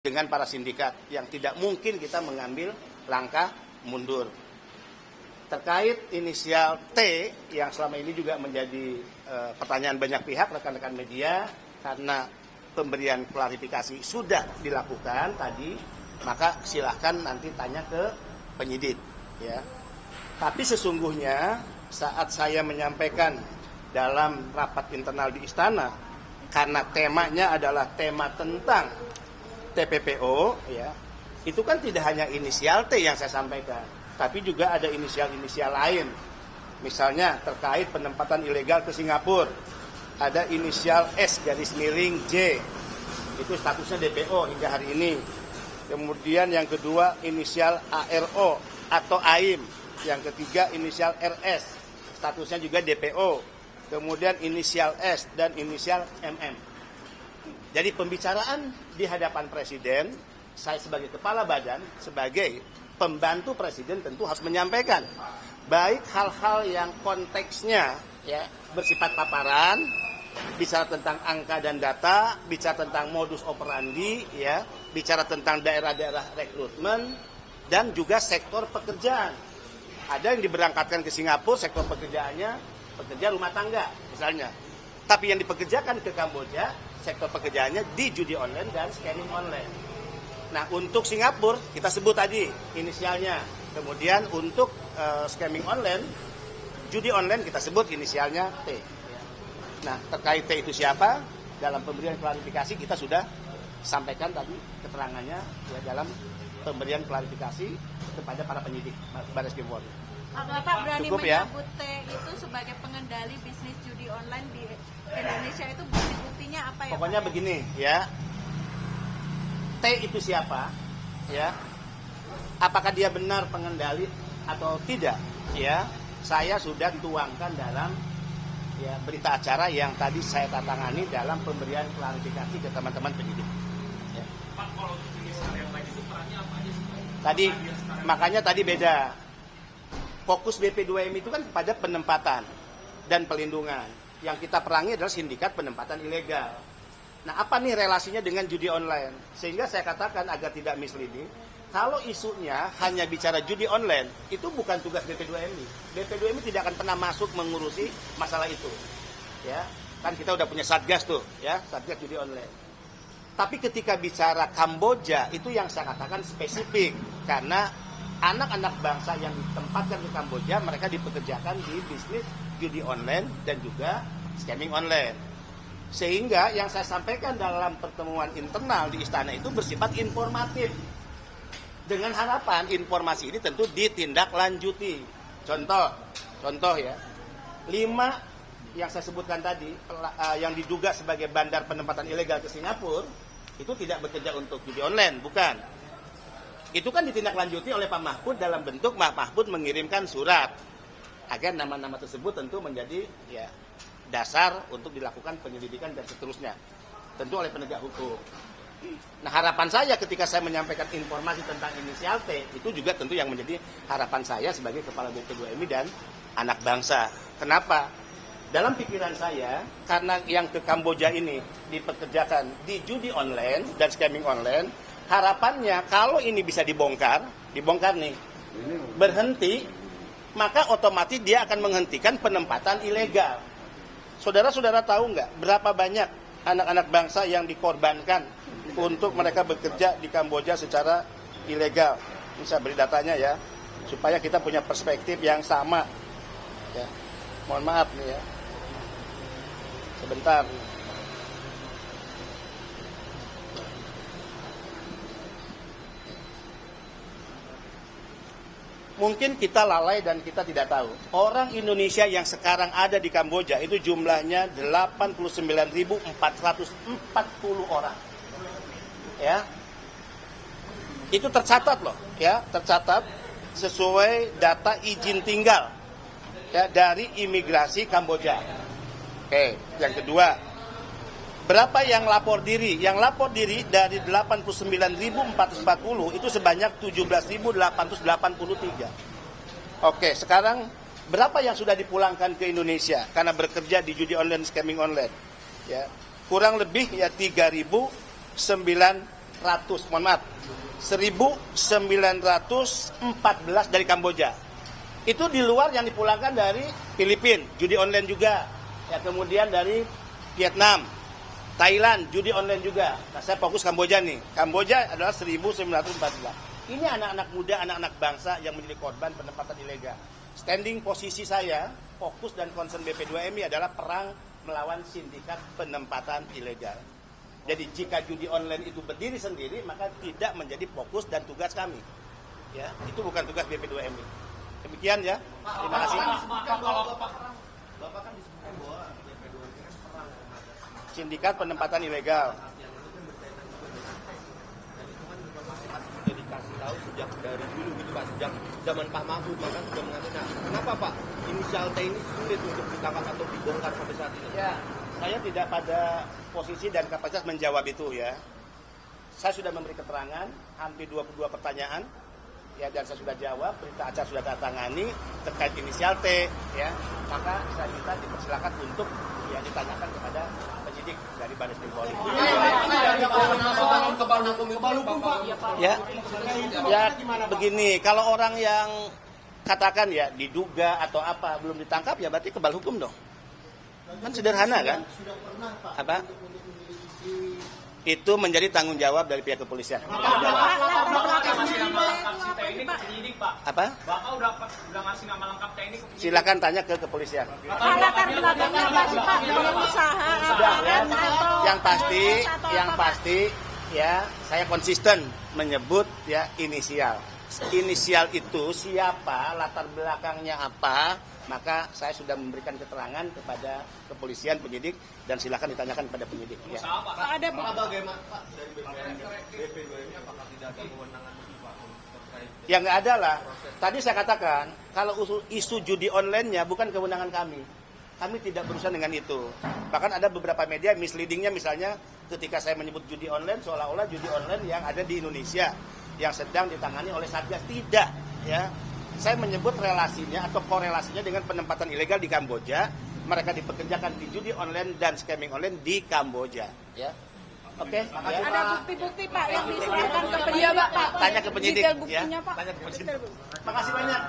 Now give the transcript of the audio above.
dengan para sindikat yang tidak mungkin kita mengambil langkah mundur. Terkait inisial T yang selama ini juga menjadi pertanyaan banyak pihak rekan-rekan media, karena pemberian klarifikasi sudah dilakukan tadi, maka silahkan nanti tanya ke penyidik, ya. Tapi sesungguhnya saat saya menyampaikan dalam rapat internal di istana, karena temanya adalah tema tentang TPPO, ya, itu kan tidak hanya inisial T yang saya sampaikan, tapi juga ada inisial-inisial lain. Misalnya terkait penempatan ilegal ke Singapura, ada inisial S_J, itu statusnya DPO hingga hari ini. Kemudian yang kedua inisial ARO atau AIM, yang ketiga inisial RS, statusnya juga DPO. Kemudian inisial S dan inisial MM. Jadi pembicaraan di hadapan Presiden, saya sebagai kepala badan, sebagai pembantu Presiden tentu harus menyampaikan baik hal-hal yang konteksnya, ya, bersifat paparan, bicara tentang angka dan data, bicara tentang modus operandi, ya, bicara tentang daerah-daerah rekrutmen, dan juga sektor pekerjaan. Ada yang diberangkatkan ke Singapura, sektor pekerjaannya pekerja rumah tangga misalnya. Tapi yang dipekerjakan ke Kamboja, sektor pekerjaannya di judi online dan scamming online. Nah, untuk Singapura kita sebut tadi inisialnya. Kemudian untuk scamming online, judi online kita sebut inisialnya T. Nah, terkait T itu siapa? Dalam pemberian klarifikasi kita sudah sampaikan tadi keterangannya, ya, dalam pemberian klarifikasi kepada para penyidik Baris Krim Polri. Bapak berani Cukup, ya? menyebut T itu sebagai pengendali bisnis judi online di Indonesia, itu bukti-buktinya apa ya? Pokoknya Pak? begini, ya. T itu siapa? Ya. Apakah dia benar pengendali atau tidak? Ya. Saya sudah tuangkan dalam, ya, berita acara yang tadi saya tangani dalam pemberian klarifikasi ke teman-teman penyidik. Ya. Pak, kalau inisial yang lain itu perannya apa aja sih? Tadi makanya tadi beda. Fokus BP2M itu kan pada penempatan dan pelindungan. Yang kita perangi adalah sindikat penempatan ilegal. Nah, apa nih relasinya dengan judi online? Sehingga saya katakan agar tidak misleading, kalau isunya hanya bicara judi online, itu bukan tugas BP2MI. BP2MI tidak akan pernah masuk mengurusi masalah itu. Ya, kan kita udah punya satgas tuh, ya, satgas judi online. Tapi ketika bicara Kamboja, itu yang saya katakan spesifik, karena anak-anak bangsa yang ditempatkan di Kamboja, mereka dipekerjakan di bisnis judi online dan juga scamming online. Sehingga yang saya sampaikan dalam pertemuan internal di istana itu bersifat informatif. Dengan harapan informasi ini tentu ditindaklanjuti. Contoh ya, 5 yang saya sebutkan tadi, yang diduga sebagai bandar penempatan ilegal ke Singapura, itu tidak bekerja untuk judi online, bukan. Itu kan ditindaklanjuti oleh Pak Mahfud dalam bentuk Pak Mahfud mengirimkan surat agar nama-nama tersebut tentu menjadi, ya, dasar untuk dilakukan penyelidikan dan seterusnya, tentu oleh penegak hukum. Nah, harapan saya ketika saya menyampaikan informasi tentang inisial T, itu juga tentu yang menjadi harapan saya sebagai kepala BP2MI dan anak bangsa. Kenapa? Dalam pikiran saya, karena yang ke Kamboja ini dipekerjakan di judi online dan scamming online, harapannya kalau ini bisa dibongkar nih, berhenti, maka otomatis dia akan menghentikan penempatan ilegal. Saudara-saudara tahu nggak berapa banyak anak-anak bangsa yang dikorbankan untuk mereka bekerja di Kamboja secara ilegal? Ini saya beri datanya, ya, supaya kita punya perspektif yang sama. Ya. Mohon maaf nih, ya. Sebentar. Mungkin kita lalai dan kita tidak tahu. Orang Indonesia yang sekarang ada di Kamboja itu jumlahnya 89.440 orang. Ya. Itu tercatat loh, ya, tercatat sesuai data izin tinggal, ya, dari imigrasi Kamboja. Oke, yang kedua, berapa yang lapor diri? Yang lapor diri dari 89.440 itu sebanyak 17.883. Oke, sekarang berapa yang sudah dipulangkan ke Indonesia karena bekerja di judi online, scamming online? Ya, kurang lebih, ya, 3.900 mohon maaf, 1.914 dari Kamboja. Itu di luar yang dipulangkan dari Filipina, judi online juga. Ya, kemudian dari Vietnam, Thailand, judi online juga. Nah, saya fokus Kamboja nih. Kamboja adalah 1.914. Ini anak-anak muda, anak-anak bangsa yang menjadi korban penempatan ilegal. Standing posisi saya, fokus dan concern BP2MI adalah perang melawan sindikat penempatan ilegal. Jadi jika judi online itu berdiri sendiri, maka tidak menjadi fokus dan tugas kami. Ya, itu bukan tugas BP2MI. Demikian ya. Terima kasih. Bapak kan disebutkan bahwa BP2MI kan perang terhadap Sindikat penempatan ilegal. dikasih tahu sejak dari dulu gitu Pak, sejak zaman Pak Mahfud maka sudah mengatakan. Nah, kenapa Pak inisial T ini sulit untuk ditangkap atau dibongkar sampai saat ini? Ya, saya tidak pada posisi dan kapasitas menjawab itu ya. Saya sudah memberi keterangan hampir 22 pertanyaan ya, dan saya sudah jawab, berita acara sudah saya tangani terkait inisial T ya. Maka saya minta dipersilakan untuk ya ditanyakan kepada penyidik dari Baris Krim Polri. Ya, ya begini, kalau orang yang katakan ya diduga atau apa belum ditangkap ya berarti kebal hukum dong. Kan sederhana kan? Apa? Itu menjadi tanggung jawab dari pihak kepolisian. Apa? Bapak udah ngasih nama lengkap TNI ke penyidik. Silakan tanya ke kepolisian. Latar belakangnya apa sih Pak? Dari usaha Sudah ya. atau Yang pasti ya saya konsisten menyebut ya inisial. Inisial itu siapa, latar belakangnya apa, maka saya sudah memberikan keterangan kepada kepolisian, penyidik, dan silakan ditanyakan kepada penyidik. Ya. Pak ada Bagaimana Pak dari BP2MI apakah tidak ada kewenangan itu Pak terkait Ya nggak ada lah. Tadi saya katakan, kalau isu judi online-nya bukan kewenangan kami. Kami tidak berurusan dengan itu. Bahkan ada beberapa media misleading-nya misalnya ketika saya menyebut judi online, seolah-olah judi online yang ada di Indonesia yang sedang ditangani oleh Satgas. Tidak, ya. Saya menyebut relasinya atau korelasinya dengan penempatan ilegal di Kamboja. Mereka dipekerjakan di judi online dan scamming online di Kamboja, ya. Oke, ya. ada bukti-bukti Pak yang diserahkan ke penyidik Pak. Tanya ke penyidik, Detail ya. buktinya Pak. Tanya ke penyidik. Makasih banyak.